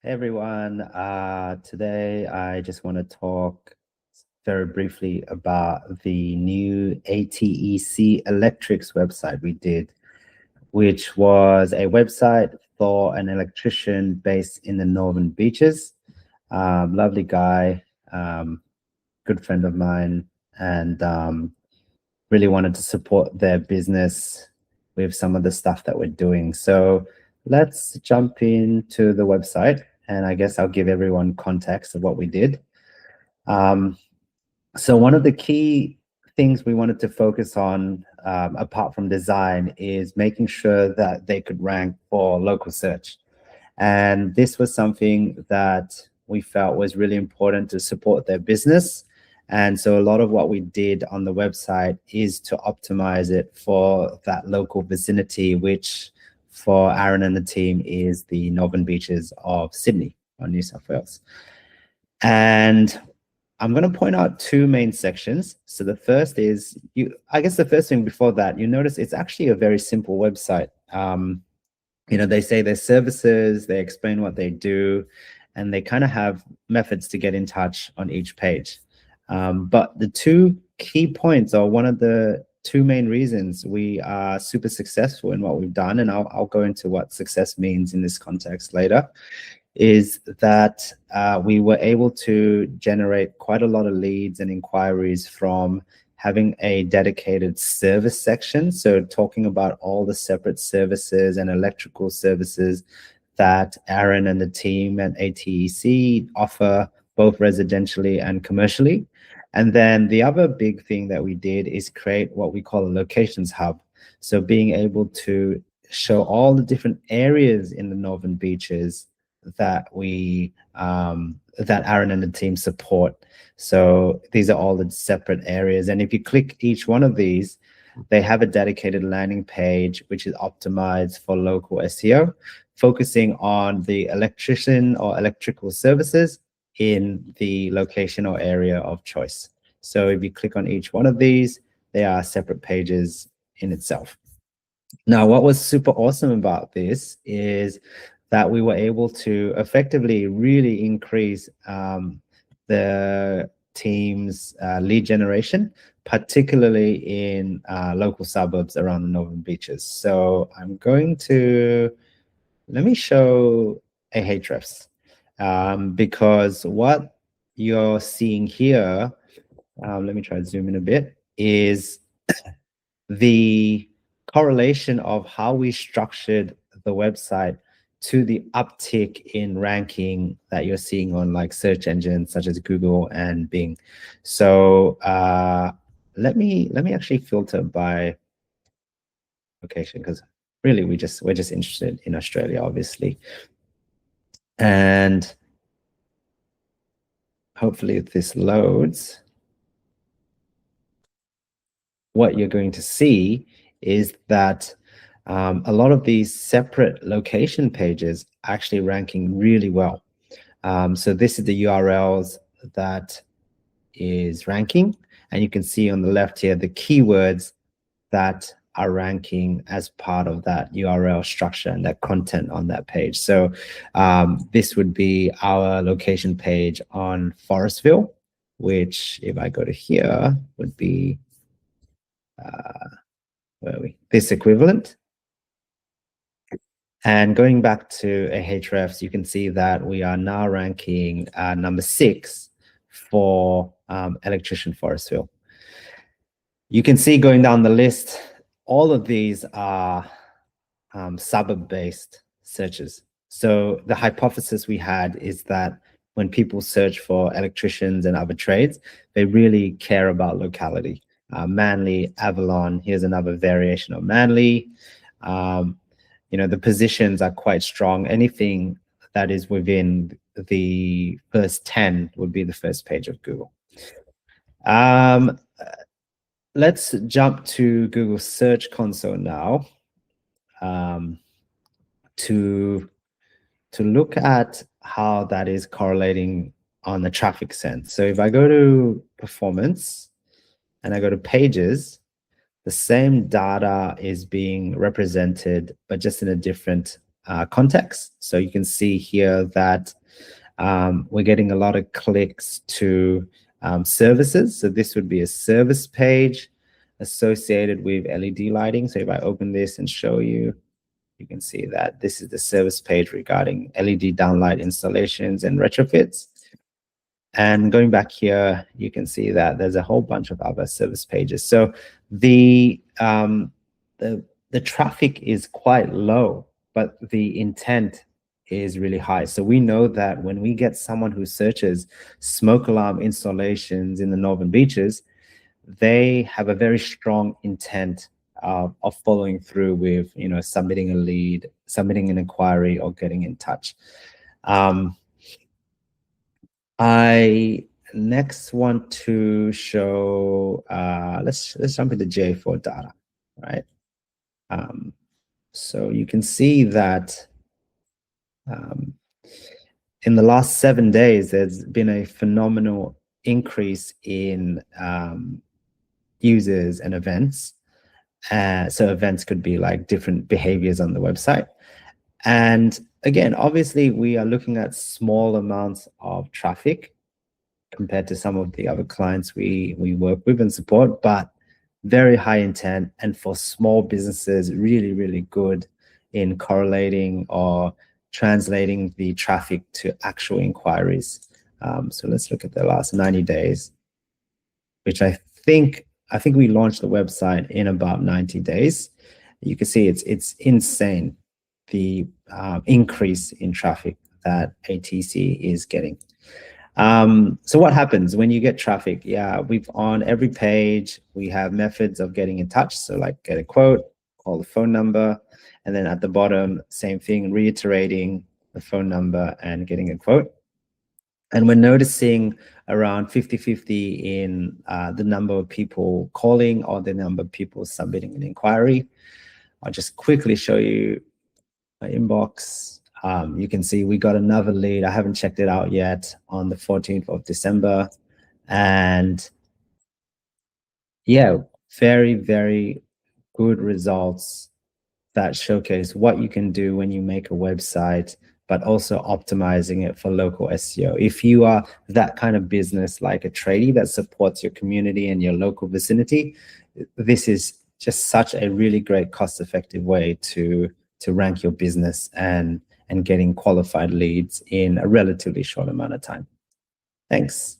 Hey everyone, today I just want to talk very briefly about the new ATEC Electrics website we did, which was a website for an electrician based in the Northern Beaches. Lovely guy, good friend of mine, and really wanted to support their business with some of the stuff that we're doing. So let's jump into the website, and I guess I'll give everyone context of what we did. So one of the key things we wanted to focus on, apart from design, is making sure that they could rank for local search. And this was something that we felt was really important to support their business. And so a lot of what we did on the website is to optimize it for that local vicinity, which for Aaron and the team is the Northern Beaches of Sydney or New South Wales. And I'm going to point out two main sections. So the first is, I guess the first thing before that, you notice it's actually a very simple website. They say their services, they explain what they do, and they kind of have methods to get in touch on each page. But the two key points, or one of the two main reasons we are super successful in what we've done, and I'll go into what success means in this context later, is that we were able to generate quite a lot of leads and inquiries from having a dedicated service section. So talking about all the separate services and electrical services that Aaron and the team at ATEC offer, both residentially and commercially. And then the other big thing that we did is create what we call a locations hub. So being able to show all the different areas in the Northern Beaches that that Aaron and the team support. So these are all the separate areas. And if you click each one of these, they have a dedicated landing page, which is optimized for local SEO, focusing on the electrician or electrical services in the location or area of choice. So if you click on each one of these, they are separate pages in itself. Now, what was super awesome about this is that we were able to effectively really increase the team's lead generation, particularly in local suburbs around the Northern Beaches. So I'm going to, let me show Ahrefs, because what you're seeing here, let me try to zoom in a bit, is the correlation of how we structured the website to the uptick in ranking that you're seeing on like search engines such as Google and Bing. So let me actually filter by location, because really we're just interested in Australia, obviously. And hopefully if this loads, what you're going to see is that a lot of these separate location pages actually ranking really well. So this is the URLs that is ranking, and you can see on the left here the keywords that are ranking as part of that URL structure and that content on that page. So this would be our location page on Forestville, which if I go to here would be where are we? This equivalent. And going back to Ahrefs, you can see that we are now ranking number 6 for electrician Forestville. You can see going down the list, all of these are suburb-based searches. So the hypothesis we had is that when people search for electricians and other trades, they really care about locality. Manly, Avalon, here's another variation of Manly. The positions are quite strong. Anything that is within the first 10 would be the first page of Google. Let's jump to Google Search Console now to look at how that is correlating on the traffic sense. So if I go to performance and I go to pages, the same data is being represented, but just in a different context. So you can see here that we're getting a lot of clicks to services. So this would be a service page associated with LED lighting. So if I open this and show you, you can see that this is the service page regarding LED downlight installations and retrofits. And going back here, you can see that there's a whole bunch of other service pages. So the traffic is quite low, but the intent is really high. So we know that when we get someone who searches smoke alarm installations in the Northern Beaches, they have a very strong intent of following through with, submitting a lead, submitting an inquiry, or getting in touch. I next want to show, let's jump into J4 data, right? So you can see that in the last 7 days, there's been a phenomenal increase in users and events. So events could be like different behaviors on the website. And again, obviously, we are looking at small amounts of traffic compared to some of the other clients we work with and support, but very high intent. And for small businesses, really, really good in correlating or translating the traffic to actual inquiries. So let's look at the last 90 days, which I think we launched the website in about 90 days. You can see it's insane, the increase in traffic that ATEC is getting. So what happens when you get traffic? Yeah, on every page, we have methods of getting in touch. So like get a quote, call the phone number, and then at the bottom, same thing, reiterating the phone number and getting a quote. And we're noticing around 50-50 in the number of people calling or the number of people submitting an inquiry. I'll just quickly show you my inbox. You can see we got another lead. I haven't checked it out yet, on the 14th of December. And yeah, very, very good results that showcase what you can do when you make a website, but also optimizing it for local SEO. If you are that kind of business, like a tradie that supports your community and your local vicinity, this is just such a really great cost-effective way to rank your business and getting qualified leads in a relatively short amount of time. Thanks.